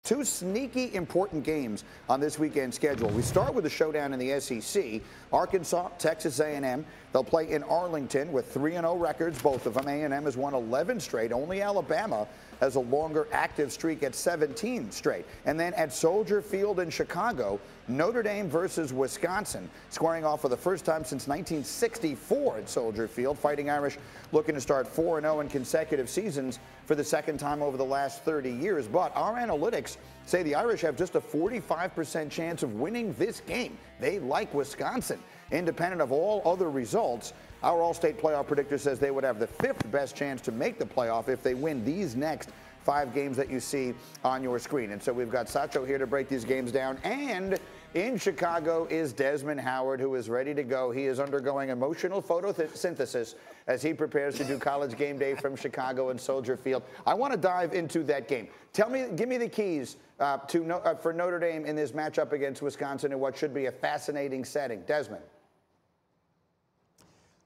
Two sneaky important games on this weekend schedule. We start with a showdown in the SEC. Arkansas, Texas A&M. They'll play in Arlington with 3-0 records. Both of them. A&M has won 11 straight. Only Alabama has a longer active streak at 17 straight. And then at Soldier Field in Chicago, Notre Dame versus Wisconsin, squaring off for the first time since 1964 at Soldier Field. Fighting Irish looking to start 4-0 in consecutive seasons for the second time over the last 30 years. But our analytics say the Irish have just a 45% chance of winning this game. They like Wisconsin. Independent of all other results, our All-State playoff predictor says they would have the fifth best chance to make the playoff if they win these next 5 games that you see on your screen. And so we've got Sacho here to break these games down. And in Chicago is Desmond Howard, who is ready to go. He is undergoing emotional photosynthesis as he prepares to do College Game Day from Chicago and Soldier Field. I want to dive into that game. Give me the keys for Notre Dame in this matchup against Wisconsin in what should be a fascinating setting. Desmond.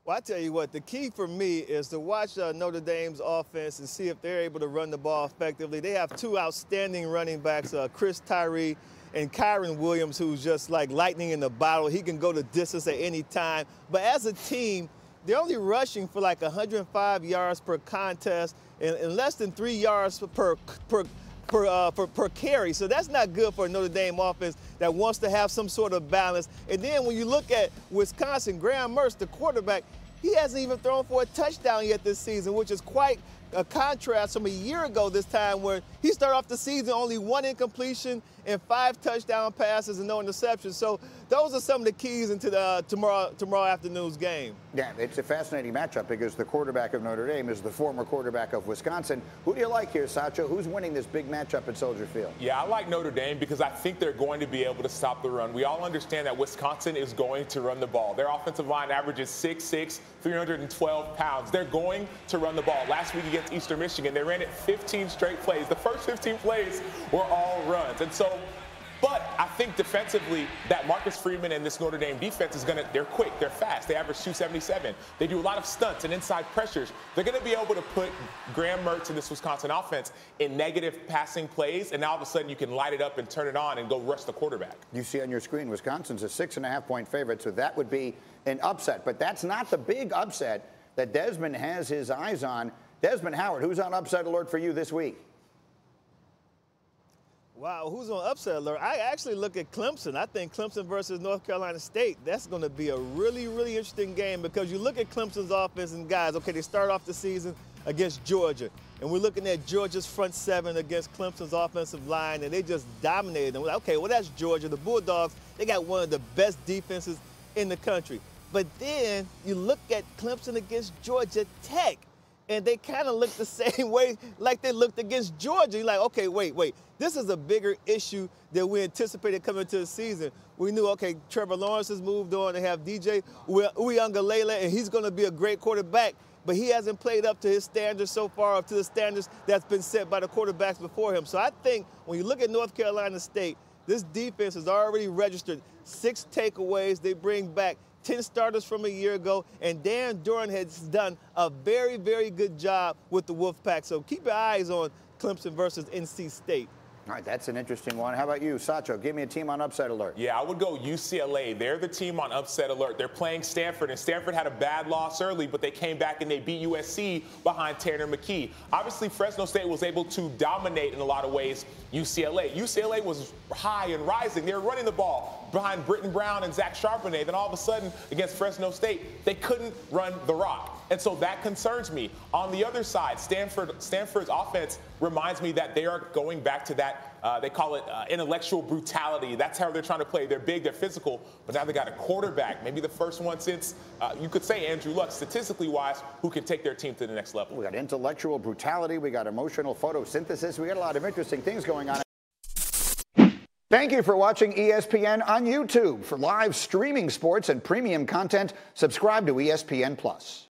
Well, I tell you what, the key for me is to watch Notre Dame's offense and see if they're able to run the ball effectively. They have two outstanding running backs, Chris Tyree and Kyron Williams, who's just like lightning in the bottle. He can go the distance at any time. But as a team, they're only rushing for like 105 yards per contest and less than 3 yards per carry. So that's not good for a Notre Dame offense that wants to have some sort of balance. And then when you look at Wisconsin, Graham Mertz, the quarterback, he hasn't even thrown for a touchdown yet this season, which is quite a contrast from a year ago this time, where he started off the season only 1 incompletion and 5 touchdown passes and no interceptions. So those are some of the keys into the tomorrow afternoon's game. Yeah, it's a fascinating matchup because the quarterback of Notre Dame is the former quarterback of Wisconsin. Who do you like here, Sacho? Who's winning this big matchup at Soldier Field? Yeah, I like Notre Dame because I think they're going to be able to stop the run. We all understand that Wisconsin is going to run the ball. Their offensive line averages 6'6", 312 pounds. They're going to run the ball. Last week against Eastern Michigan, they ran it 15 straight plays. The first 15 plays were all runs. And so, but I think defensively that Marcus Freeman and this Notre Dame defense is they're quick, they're fast. They average 277. They do a lot of stunts and inside pressures. They're going to be able to put Graham Mertz and this Wisconsin offense in negative passing plays, and now all of a sudden you can light it up and turn it on and go rush the quarterback. You see on your screen, Wisconsin's a 6.5-point favorite, so that would be an upset. But that's not the big upset that Desmond has his eyes on. Desmond Howard, who's on upset alert for you this week? Wow, who's on upset alert? I actually look at Clemson. I think Clemson versus North Carolina State, that's going to be a really, really interesting game because you look at Clemson's offense and guys, okay, they start off the season against Georgia. And we're looking at Georgia's front seven against Clemson's offensive line, and they just dominated them. Okay, well, that's Georgia. The Bulldogs, they got one of the best defenses in the country. But then you look at Clemson against Georgia Tech, and they kind of look the same way like they looked against Georgia. You're like, okay, wait. This is a bigger issue than we anticipated coming into the season. We knew, okay, Trevor Lawrence has moved on. They have DJ Uiagalelei, and he's going to be a great quarterback. But he hasn't played up to his standards so far, up to the standards that's been set by the quarterbacks before him. So I think when you look at North Carolina State, this defense has already registered 6 takeaways. They bring back 10 starters from a year ago, and Dan Doran has done a very, very good job with the Wolfpack. So keep your eyes on Clemson versus NC State. All right, that's an interesting one. How about you, Sacho? Give me a team on upset alert. Yeah, I would go UCLA. They're the team on upset alert. They're playing Stanford, and Stanford had a bad loss early, but they came back and they beat USC behind Tanner McKee. Obviously, Fresno State was able to dominate in a lot of ways UCLA. UCLA was high and rising. They were running the ball behind Britton Brown and Zach Charbonnet. Then all of a sudden, against Fresno State, they couldn't run the rock. And so that concerns me. On the other side, Stanford's offense reminds me that they are going back to that, they call it intellectual brutality. That's how they're trying to play. They're big, they're physical, but now they got a quarterback, maybe the first one since, you could say Andrew Luck, statistically wise, who can take their team to the next level. We got intellectual brutality, we got emotional photosynthesis, we got a lot of interesting things going on. Thank you for watching ESPN on YouTube. For live streaming sports and premium content, subscribe to ESPN+.